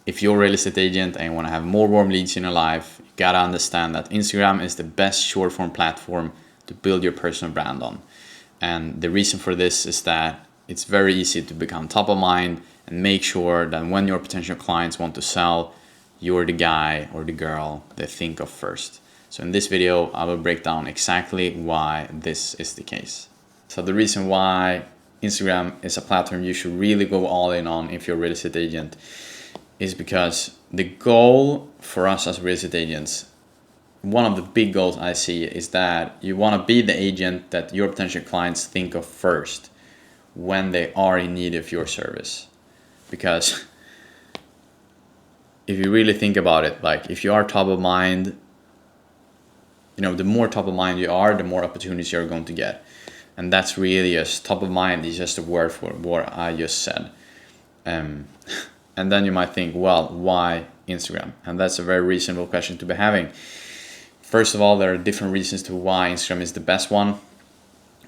if you're a real estate agent and you want to have more warm leads in your life, you gotta understand that Instagram is the best short form platform to build your personal brand on. And the reason for this is that it's very easy to become top of mind and make sure that when your potential clients want to sell, you're the guy or the girl they think of first. So in this video, I will break down exactly why this is the case. So the reason why Instagram is a platform you should really go all in on if you're a real estate agent is because the goal for us as real estate agents, one of the big goals I see is that you want to be the agent that your potential clients think of first when they are in need of your service. Because if you really think about it, like if you are top of mind, the more top of mind you are, the more opportunities you're going to get. And that's really just top of mind is just a word for what I just said. And then you might think, well, why Instagram? And that's a very reasonable question to be having. First of all, there are different reasons to why Instagram is the best one.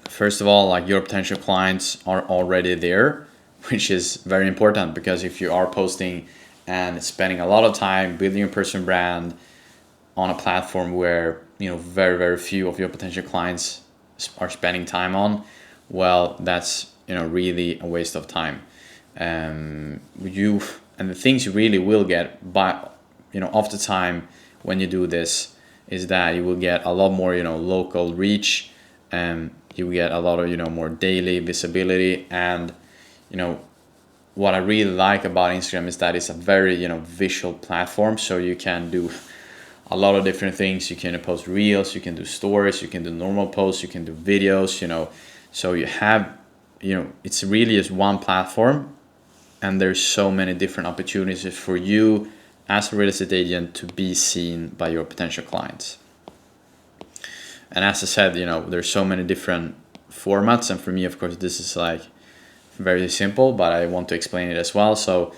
First of all, like your potential clients are already there, which is very important because if you are posting and spending a lot of time building your personal brand on a platform where, very, very few of your potential clients are spending time on, well, that's, really a waste of time. And the things you really will get by, off the time when you do this is that you will get a lot more, local reach, and you will get a lot of, more daily visibility. And, what I really like about Instagram is that it's a very, visual platform. So you can do a lot of different things. You can post reels, you can do stories, you can do normal posts, you can do videos, so you have, it's really just one platform. And there's so many different opportunities for you as a real estate agent to be seen by your potential clients. And as I said, there's so many different formats. And for me, of course, this is like very simple, but I want to explain it as well. So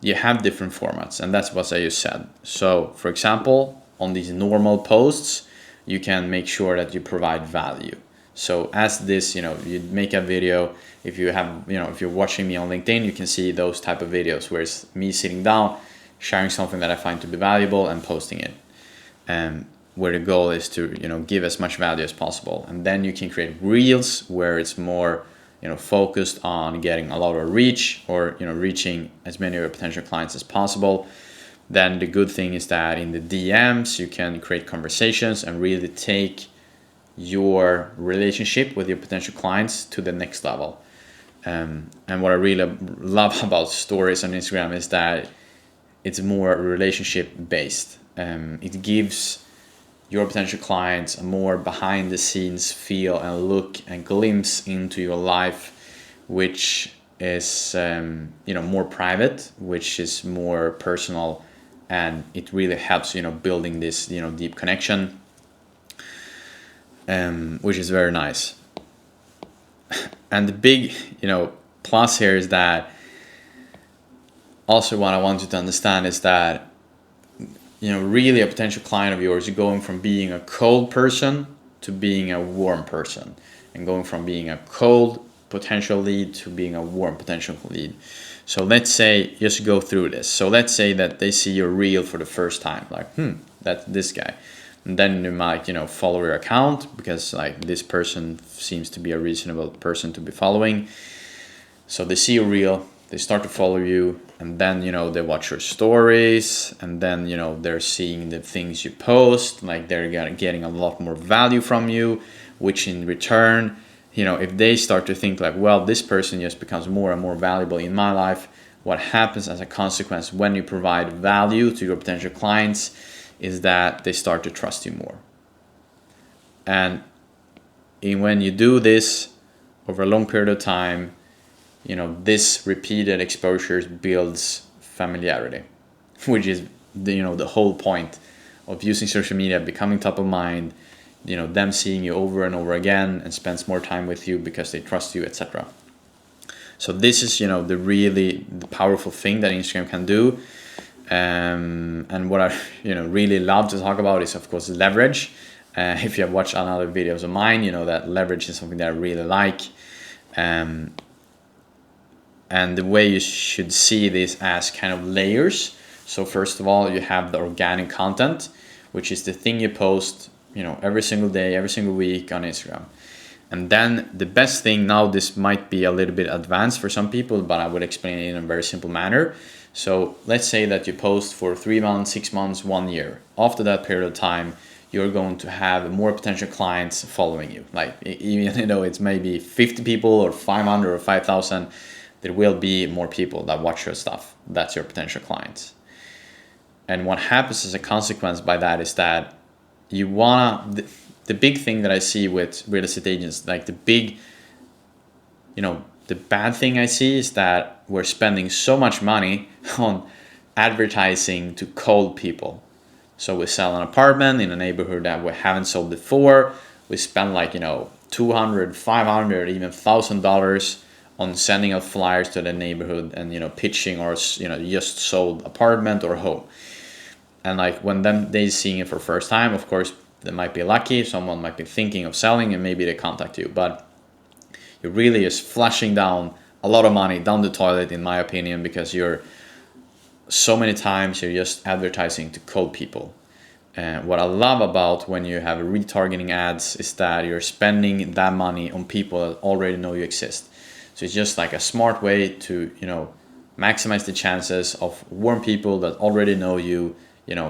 you have different formats, and that's what I just said. So for example, on these normal posts, you can make sure that you provide value. So as this, you make a video, if you have, if you're watching me on LinkedIn, you can see those type of videos where it's me sitting down, sharing something that I find to be valuable and posting it. Where the goal is to, give as much value as possible. And then you can create reels where it's more, focused on getting a lot of reach or, reaching as many of your potential clients as possible. Then the good thing is that in the DMs, you can create conversations and really take your relationship with your potential clients to the next level. And what I really love about stories on Instagram is that it's more relationship based. It gives your potential clients a more behind the scenes feel and look and glimpse into your life, which is more private, which is more personal, and it really helps building this deep connection, which is very nice. And the big plus here is that also what I want you to understand is that really a potential client of yours is going from being a cold person to being a warm person, and going from being a cold potential lead to being a warm potential lead. So let's say, just go through this. So let's say that they see your reel for the first time, like, that's this guy. And then you might, follow your account because like this person seems to be a reasonable person to be following. So they see your reel, they start to follow you, and then, they watch your stories, and then, they're seeing the things you post, like they're getting a lot more value from you, which in return, if they start to think like, well, this person just becomes more and more valuable in my life, what happens as a consequence when you provide value to your potential clients is that they start to trust you more. And when you do this over a long period of time, this repeated exposure builds familiarity, which is the whole point of using social media, becoming top of mind, them seeing you over and over again and spends more time with you because they trust you, etc. So this is, the powerful thing that Instagram can do. And what I, really love to talk about is, of course, leverage. If you have watched other videos of mine, that leverage is something that I really like. And the way you should see this as kind of layers. So first of all, you have the organic content, which is the thing you post, every single day, every single week on Instagram. And then the best thing, now this might be a little bit advanced for some people, but I would explain it in a very simple manner. So let's say that you post for 3 months, 6 months, 1 year. After that period of time, you're going to have more potential clients following you. Like, even though it's maybe 50 people or 500 or 5,000, there will be more people that watch your stuff. That's your potential clients. And what happens as a consequence by that is that you wanna, the big thing that I see with real estate agents, like the bad thing I see is that we're spending so much money on advertising to cold people. So we sell an apartment in a neighborhood that we haven't sold before. We spend like, $200, $500, even $1,000 on sending out flyers to the neighborhood and, pitching our, just sold apartment or home. And like when they seeing it for the first time, of course, they might be lucky. Someone might be thinking of selling and maybe they contact you. But it really is flushing down a lot of money down the toilet, in my opinion, because so many times you're just advertising to cold people. And what I love about when you have retargeting ads is that you're spending that money on people that already know you exist. So it's just like a smart way to, maximize the chances of warm people that already know you,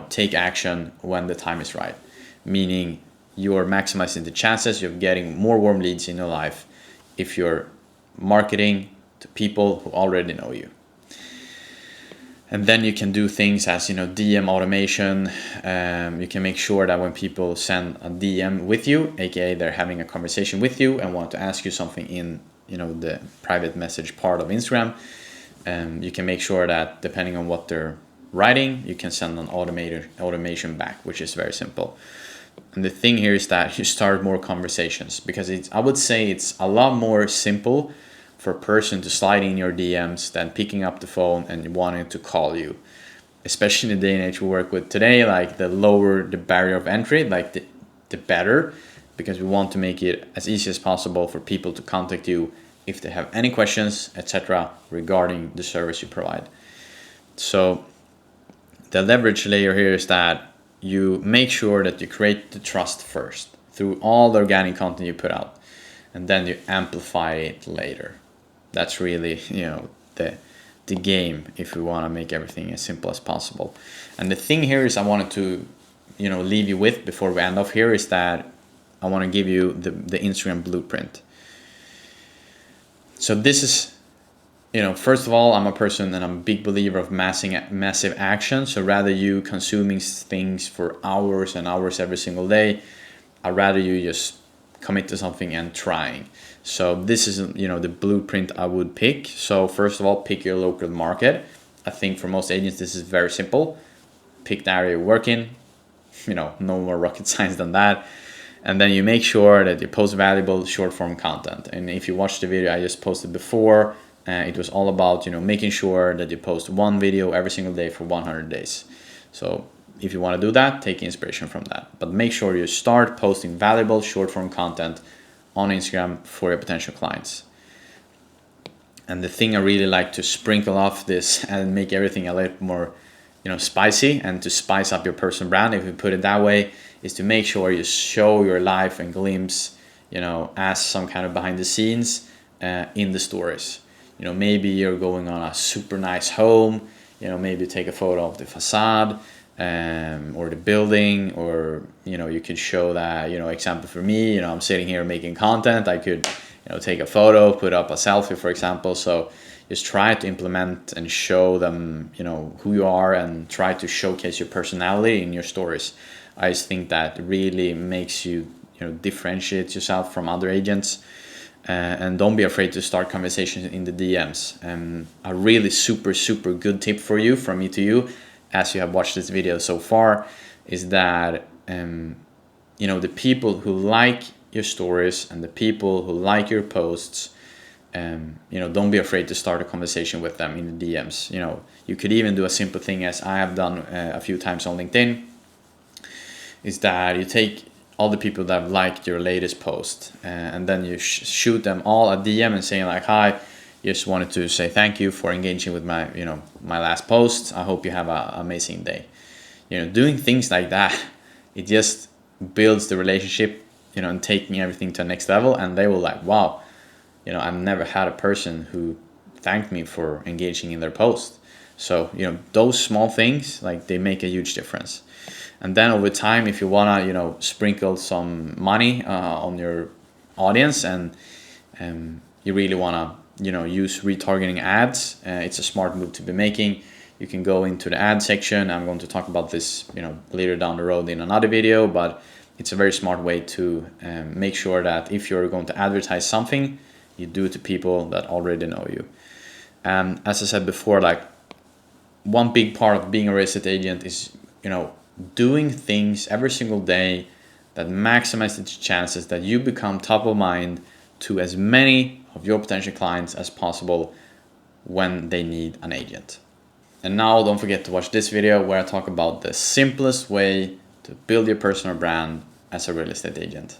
take action when the time is right. Meaning you're maximizing the chances of getting more warm leads in your life if you're marketing to people who already know you. And then you can do things as, DM automation. You can make sure that when people send a DM with you, aka they're having a conversation with you and want to ask you something in, the private message part of Instagram, you can make sure that depending on what they're writing, you can send an automation back, which is very simple. And the thing here is that you start more conversations, because I would say it's a lot more simple for a person to slide in your DMs than picking up the phone and wanting to call you. Especially in the day and age we work with today, like the lower the barrier of entry, like the better, because we want to make it as easy as possible for people to contact you if they have any questions, etc., regarding the service you provide. So the leverage layer here is that you make sure that you create the trust first through all the organic content you put out, and then you amplify it later. That's really, the game if we want to make everything as simple as possible. And the thing here is I wanted to, leave you with before we end off here is that I want to give you the Instagram blueprint. So this is, first of all, I'm a person and I'm a big believer of massive action. So rather you consuming things for hours and hours every single day, I'd rather you just commit to something and trying. So this is, the blueprint I would pick. So first of all, pick your local market. I think for most agents, this is very simple. Pick the area you work in, no more rocket science than that. And then you make sure that you post valuable short form content. And if you watched the video I just posted before, it was all about, making sure that you post one video every single day for 100 days. So if you want to do that, take inspiration from that. But make sure you start posting valuable short form content on Instagram for your potential clients. And the thing I really like to sprinkle off this and make everything a little more, spicy, and to spice up your personal brand, if you put it that way, is to make sure you show your life and glimpse, as some kind of behind the scenes in the stories. Maybe you're going on a super nice home, maybe take a photo of the facade or the building, or, you could show that, example for me, I'm sitting here making content. I could, take a photo, put up a selfie, for example. So just try to implement and show them, who you are, and try to showcase your personality in your stories. I just think that really makes you, differentiate yourself from other agents. And don't be afraid to start conversations in the DMs. A really super good tip for you, from me to you, as you have watched this video so far, is that the people who like your stories and the people who like your posts, don't be afraid to start a conversation with them in the DMs. You could even do a simple thing, as I have done a few times on LinkedIn, is that you take all the people that have liked your latest post, and then you shoot them all a DM and saying like, hi, just wanted to say thank you for engaging with my, my last post. I hope you have an amazing day. Doing things like that, it just builds the relationship, and taking everything to the next level. And they will like, wow, I've never had a person who thanked me for engaging in their post. So, those small things, like, they make a huge difference. And then over time, if you wanna, sprinkle some money on your audience, and you really wanna, use retargeting ads, it's a smart move to be making. You can go into the ad section. I'm going to talk about this, later down the road in another video, but it's a very smart way to make sure that if you're going to advertise something, you do it to people that already know you. And as I said before, like, one big part of being a real estate agent is, doing things every single day that maximize the chances that you become top of mind to as many of your potential clients as possible when they need an agent. And now don't forget to watch this video where I talk about the simplest way to build your personal brand as a real estate agent.